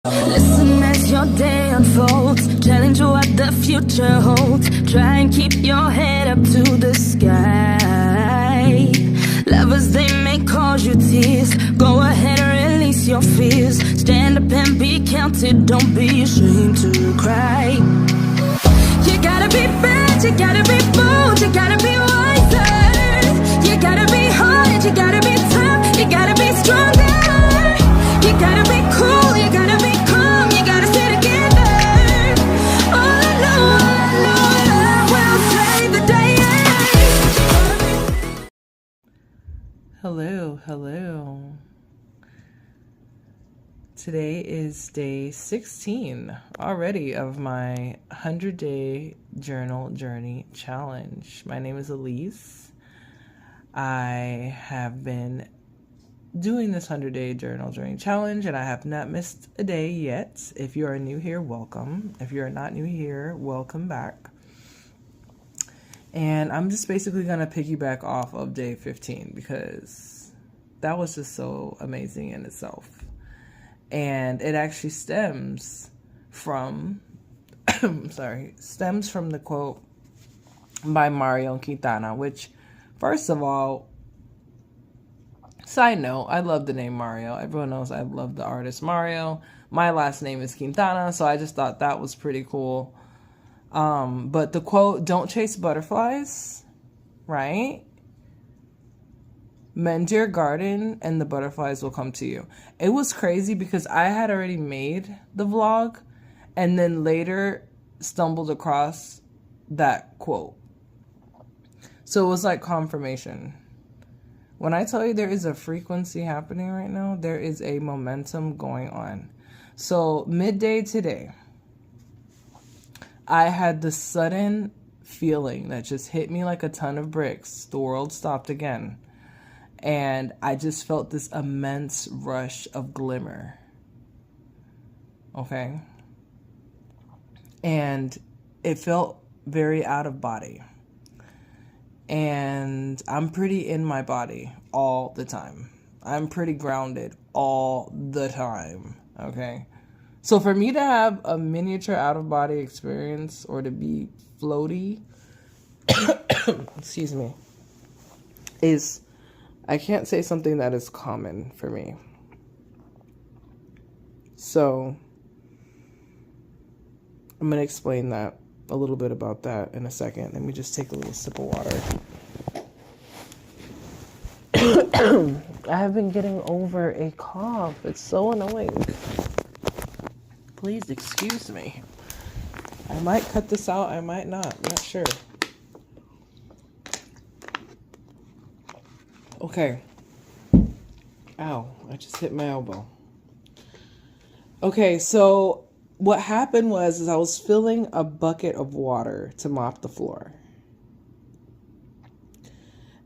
Listen as your day unfolds, challenge what the future holds. Try and keep your head up to the sky. Lovers, they may cause you tears. Go ahead and release your fears. Stand up and be counted, don't be ashamed to cry. You gotta be bad, you gotta be bold, you gotta be wiser. You gotta be hard, you gotta be tough, you gotta be stronger. You gotta be cool, you gotta be calm, you gotta stay together. All I know, will play the day. Hello, hello. Today is day 16 already of my 100-day journal journey challenge. My name is Elise. I have been doing this 100-day journal journey challenge and I have not missed a day yet. If you are new here, welcome. If you're not new here, welcome back. And I'm just basically going to piggyback off of day 15 because that was just so amazing in itself. And it actually stems from, stems from the quote by Mario Quintana, which, first of all, side note, I love the name Mario. Everyone knows I love the artist Mario. My last name is Quintana, so I just thought that was pretty cool. But the quote, don't chase butterflies, right? Mend your garden and the butterflies will come to you. It was crazy because I had already made the vlog and then later stumbled across that quote. So it was like confirmation. When I tell you there is a frequency happening right now, there is a momentum going on. So midday today, I had the sudden feeling that just hit me like a ton of bricks. The world stopped again. And I just felt this immense rush of glimmer. Okay? And it felt very out of body. And I'm pretty in my body all the time. I'm pretty grounded all the time. Okay? So for me to have a miniature out of body experience or to be floaty, excuse me, is, I can't say something that is common for me. So I'm going to explain that, a little bit about that in a second. Let me just take a little sip of water. I have been getting over a cough. It's so annoying. Please excuse me. I might cut this out. I might not. I'm not sure. Okay. Ow, I just hit my elbow. Okay, so what happened was I was filling a bucket of water to mop the floor.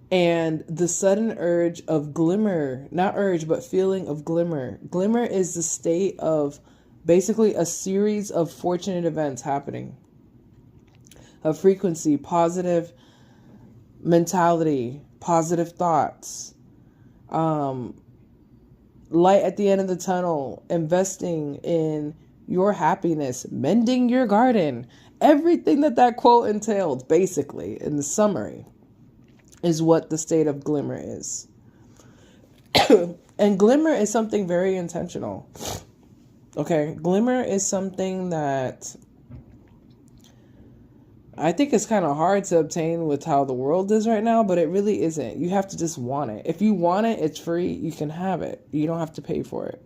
And the sudden urge of glimmer, not urge, but feeling of glimmer. Glimmer is the state of basically a series of fortunate events happening. A frequency, positive mentality, positive thoughts, light at the end of the tunnel, investing in your happiness, mending your garden, everything that quote entailed, basically, in the summary, is what the state of glimmer is. And glimmer is something very intentional. Okay, glimmer is something that I think it's kind of hard to obtain with how the world is right now, but it really isn't. You have to just want it. If you want it, it's free. You can have it. You don't have to pay for it.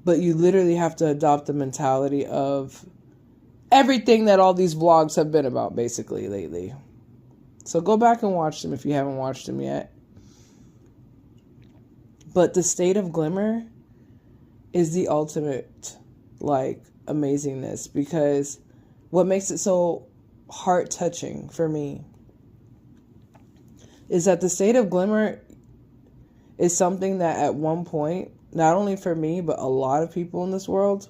But you literally have to adopt the mentality of everything that all these vlogs have been about, basically, lately. So go back and watch them if you haven't watched them yet. But the state of glimmer is the ultimate, like, amazingness, because what makes it so heart-touching for me is that the state of glimmer is something that at one point, not only for me, but a lot of people in this world,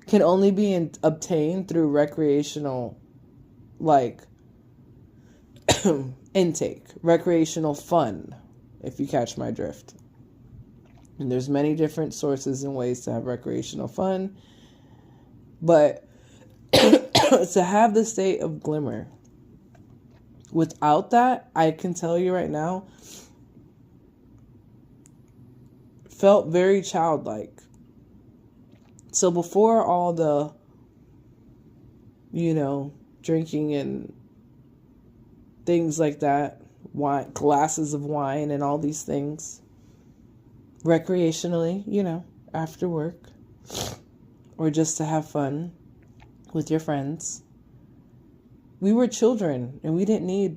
can only be obtained through recreational, like, intake, recreational fun, if you catch my drift. And there's many different sources and ways to have recreational fun. But to have the state of glimmer, without that, I can tell you right now, felt very childlike. So before all the, drinking and things like that, wine, glasses of wine and all these things, recreationally, after work, or just to have fun with your friends. We were children and we didn't need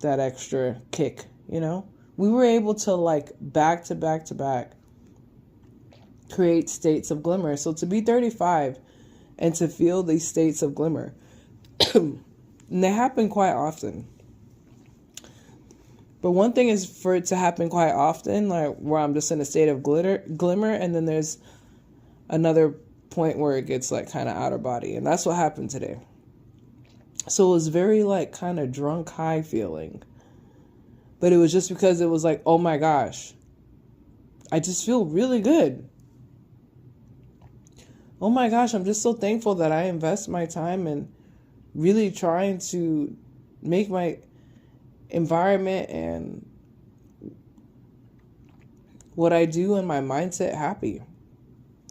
that extra kick, We were able to back to back to back create states of glimmer. So to be 35 and to feel these states of glimmer, and they happen quite often. But one thing is for it to happen quite often, like where I'm just in a state of glimmer, and then there's another point where it gets kind of out of body. And that's what happened today. So it was very kind of drunk high feeling. But it was just because it was oh my gosh, I just feel really good. Oh my gosh, I'm just so thankful that I invest my time in really trying to make my environment and what I do and my mindset happy.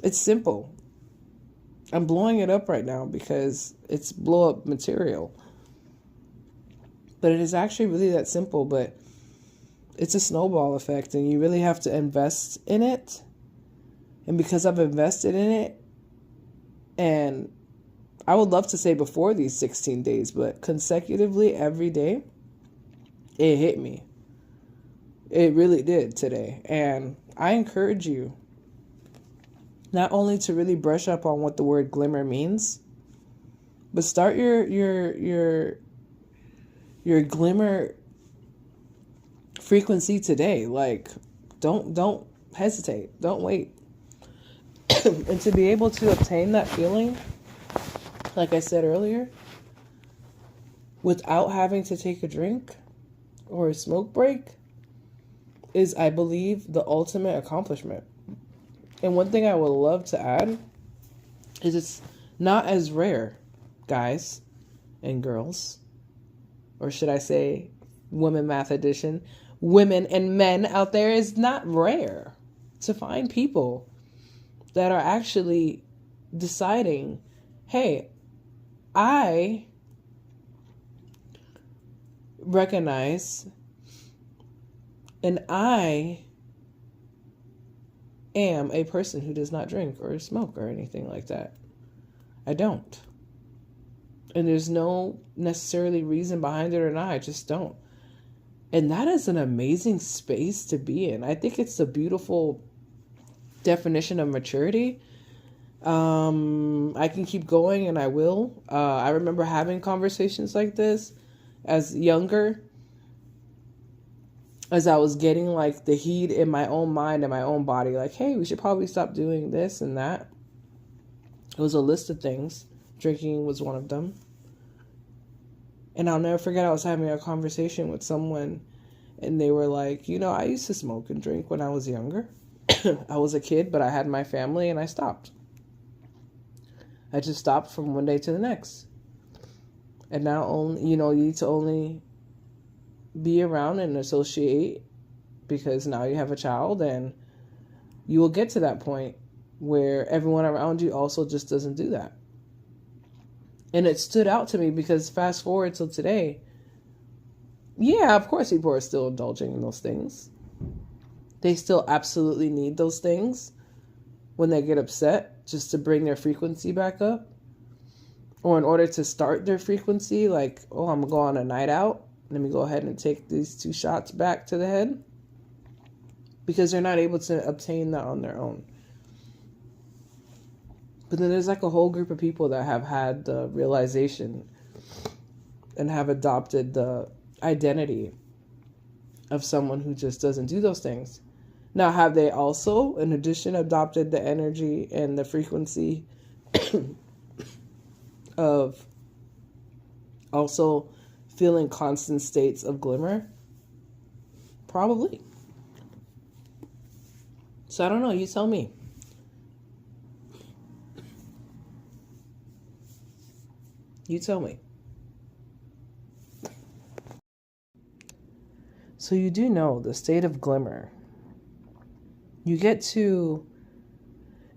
It's simple. I'm blowing it up right now because it's blow up material. But it is actually really that simple, but it's a snowball effect and you really have to invest in it. And because I've invested in it, and I would love to say before these 16 days, but consecutively every day, it hit me. It really did today. And I encourage you not only to really brush up on what the word glimmer means, but start your glimmer frequency today. Don't hesitate. Don't wait. And to be able to obtain that feeling, like I said earlier, without having to take a drink or a smoke break, is, I believe, the ultimate accomplishment. And one thing I would love to add is it's not as rare, guys and girls, or should I say women math edition, women and men out there, is not rare to find people that are actually deciding, hey, I recognize and I am a person who does not drink or smoke or anything like that. I don't. And there's no necessarily reason behind it or not. I just don't. And that is an amazing space to be in. I think it's a beautiful definition of maturity. I can keep going and I will. I remember having conversations like this as younger, as I was getting the heat in my own mind and my own body, hey, we should probably stop doing this and that. It was a list of things. Drinking was one of them. And I'll never forget, I was having a conversation with someone and they were like, I used to smoke and drink when I was younger. I was a kid, but I had my family and I stopped. I just stopped from one day to the next. And now only, you need to only be around and associate because now you have a child, and you will get to that point where everyone around you also just doesn't do that. And it stood out to me because fast forward till today, yeah, of course people are still indulging in those things. They still absolutely need those things when they get upset, just to bring their frequency back up. Or in order to start their frequency, I'm going to go on a night out. Let me go ahead and take these 2 shots back to the head. Because they're not able to obtain that on their own. But then there's a whole group of people that have had the realization and have adopted the identity of someone who just doesn't do those things. Now, have they also, in addition, adopted the energy and the frequency of also feeling constant states of glimmer? Probably. So I don't know. You tell me. You tell me. So you do know the state of glimmer. You get to,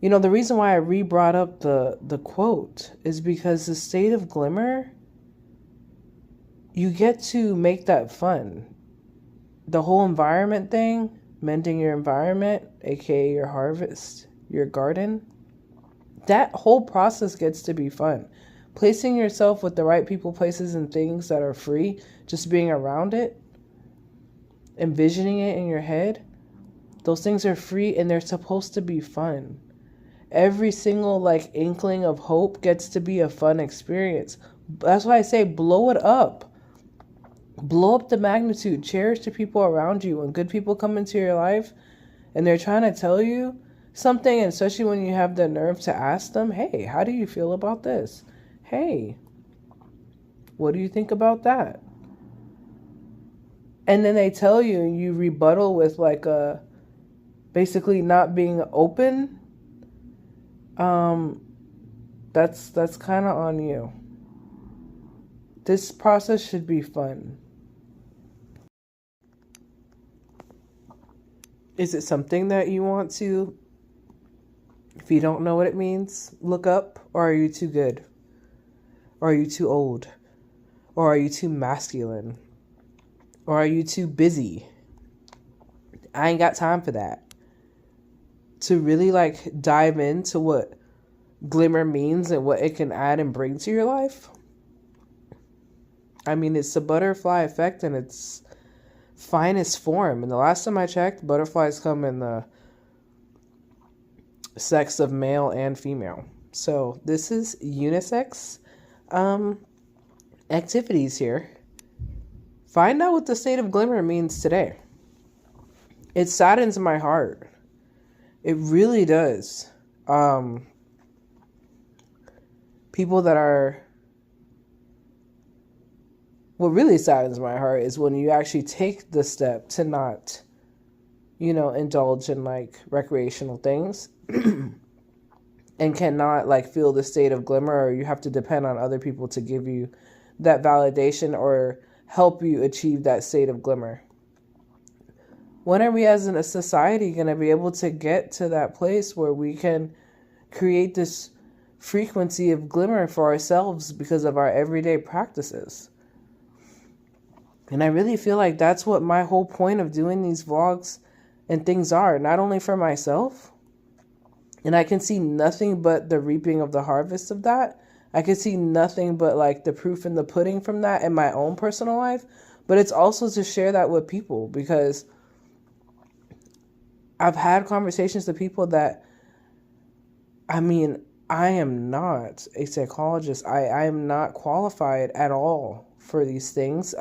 the reason why I re-brought up the quote is because the state of glimmer, you get to make that fun. The whole environment thing, mending your environment, aka your harvest, your garden, that whole process gets to be fun. Placing yourself with the right people, places, and things that are free, just being around it, envisioning it in your head, those things are free and they're supposed to be fun. Every single inkling of hope gets to be a fun experience. That's why I say blow it up. Blow up the magnitude. Cherish the people around you. When good people come into your life and they're trying to tell you something, and especially when you have the nerve to ask them, hey, how do you feel about this? Hey, what do you think about that? And then they tell you and you rebuttal with basically not being open. That's kind of on you. This process should be fun. Is it something that you want to, if you don't know what it means, look up? Or are you too good? Or are you too old? Or are you too masculine? Or are you too busy? I ain't got time for that. To really dive into what glimmer means and what it can add and bring to your life. I mean, it's the butterfly effect in its finest form. And the last time I checked, butterflies come in the sex of male and female. So this is unisex activities here. Find out what the state of glimmer means today. It saddens my heart. It really does. People that are... What really saddens my heart is when you actually take the step to not, indulge in recreational things and cannot feel the state of glimmer, or you have to depend on other people to give you that validation or help you achieve that state of glimmer. When are we as a society going to be able to get to that place where we can create this frequency of glimmer for ourselves because of our everyday practices? And I really feel like that's what my whole point of doing these vlogs and things are, not only for myself. And I can see nothing but the reaping of the harvest of that. I can see nothing but the proof in the pudding from that in my own personal life. But it's also to share that with people, because I've had conversations with people that, I am not a psychologist. I am not qualified at all for these things.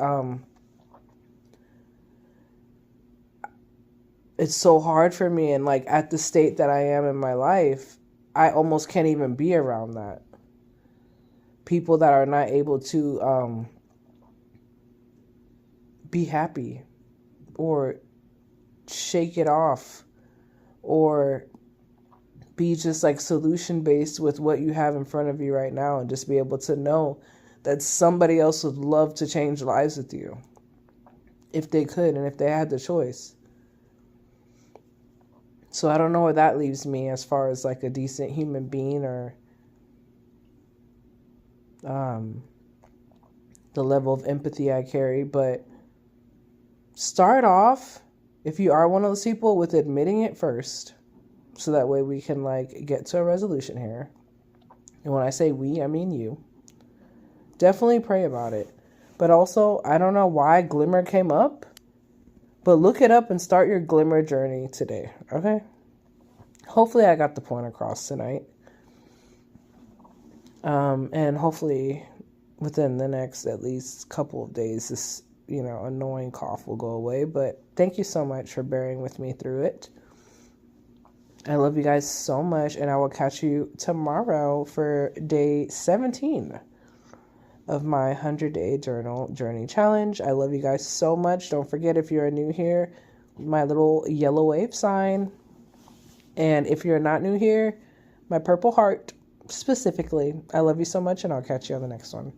It's so hard for me, and at the state that I am in my life, I almost can't even be around that. People that are not able to be happy or shake it off or be just solution based with what you have in front of you right now, and just be able to know that somebody else would love to change lives with you if they could and if they had the choice. So I don't know where that leaves me as far as a decent human being, or the level of empathy I carry. But start off, if you are one of those people, with admitting it first, so that way we can get to a resolution here. And when I say we, I mean you. Definitely pray about it. But also, I don't know why glimmer came up, but look it up and start your glimmer journey today, okay? Hopefully I got the point across tonight. And hopefully within the next at least couple of days, this, annoying cough will go away. But thank you so much for bearing with me through it. I love you guys so much, and I will catch you tomorrow for day 17 of my 100-day journal journey challenge. I love you guys so much. Don't forget, if you're new here, my little yellow wave sign. And if you're not new here, my purple heart specifically, I love you so much, and I'll catch you on the next one.